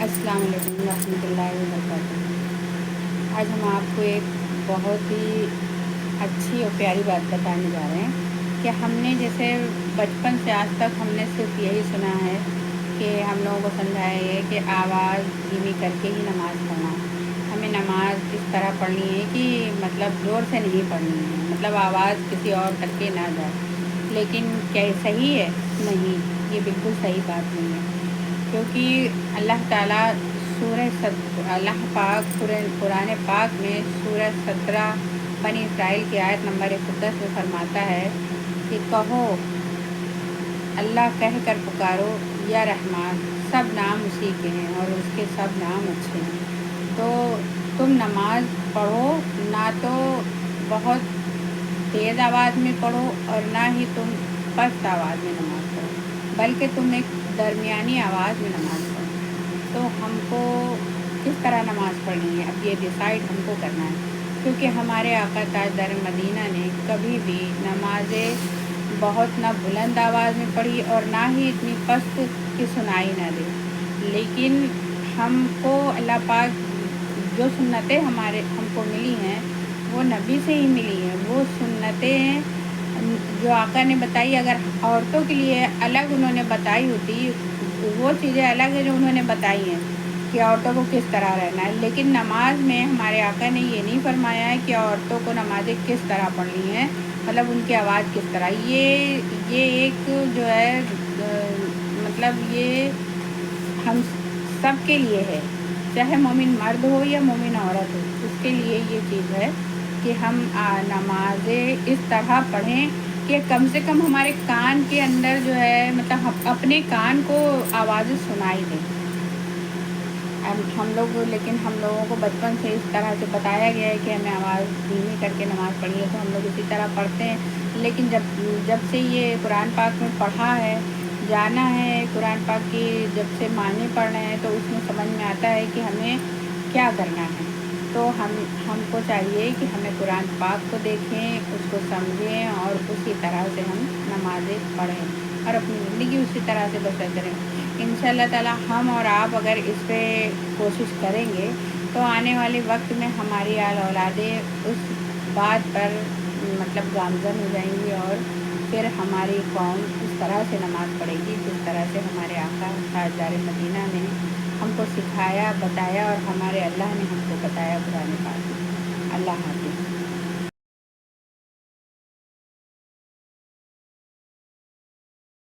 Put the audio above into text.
अस्सलाम वालेकुम रहमतुल्लाहि व बरकातुहू। आज हम आपको एक बहुत ही अच्छी और प्यारी बात बताने जा रहे हैं कि हमने जैसे बचपन से आज तक हमने सिर्फ यही सुना है कि हम लोगों को समझाया है कि आवाज़ धीमी करके ही नमाज़ पढ़ना। हमें नमाज़ इस तरह पढ़नी है कि मतलब ज़ोर से नहीं पढ़नी है, मतलब आवाज़ किसी और तक के ना जाए। लेकिन क्या ये सही है? नहीं, ये बिल्कुल सही बात नहीं है, क्योंकि अल्लाह ताला अल्लाह पाक कुरान पाक में सूरह 17 बनी इसराइल की आयत नंबर 110 में फरमाता है कि कहो, अल्लाह कह कर पुकारो, या रहमान, सब नाम उसी के हैं और उसके सब नाम अच्छे हैं। तो तुम नमाज पढ़ो, ना तो बहुत तेज़ आवाज़ में पढ़ो और ना ही तुम पस्त आवाज़ में नमाज़ पढ़ो, बल्कि तुम एक दरमियानी आवाज़ में नमाज़ पढ़ो। तो हमको किस तरह नमाज़ पढ़नी है, अब ये डिसाइड हमको करना है, क्योंकि हमारे आका ताजदार मदीना ने कभी भी नमाज़ें बहुत ना बुलंद आवाज़ में पढ़ी और ना ही इतनी पस्त कि सुनाई ना दे। लेकिन हमको अल्लाह पाक जो सुन्नतें हमको मिली हैं वो नबी से ही मिली हैं। वो सुन्नतें जो आका ने बताई, अगर औरतों के लिए अलग उन्होंने बताई होती, वो चीज़ें अलग है जो उन्होंने बताई हैं कि औरतों को किस तरह रहना है। लेकिन नमाज में हमारे आका ने ये नहीं फरमाया है कि औरतों को नमाज़ें किस तरह पढ़नी है, मतलब उनकी आवाज़ किस तरह। ये एक जो है मतलब ये हम सब के लिए है, चाहे मोमिन मर्द हो या मोमिन औरत हो, उसके लिए ये चीज़ है कि हम नमाज़ें इस तरह पढ़ें कि कम से कम हमारे कान के अंदर जो है, मतलब हम अपने कान को आवाज़ें सुनाई दें। लेकिन हम लोगों को बचपन से इस तरह से बताया गया है कि हमें आवाज़ धीमी करके नमाज़ पढ़नी है, तो हम लोग इसी तरह पढ़ते हैं। लेकिन जब से ये कुरान पाक में पढ़ा है, जाना है कुरान पाक की, जब से मायने पढ़ रहे हैं, तो उसमें समझ में आता है कि हमें क्या करना है। तो हमको चाहिए कि हमें कुरान पाक को देखें, उसको समझें और उसी तरह से हम नमाज़ें पढ़ें और अपनी ज़िंदगी उसी तरह से बसर करें। इंशाअल्लाह ताला हम और आप अगर इस पे कोशिश करेंगे तो आने वाले वक्त में हमारी औलादें उस बात पर मतलब गामज़न हो जाएंगी और फिर हमारी कौम इस तरह से नमाज़ पढ़ेगी जिस तरह से हमारे आका ताजदार मदीना ने हमको सिखाया, बताया और हमारे अल्लाह ने हमको बताया कुरान पाक में। अल्लाह हाफ़िज़।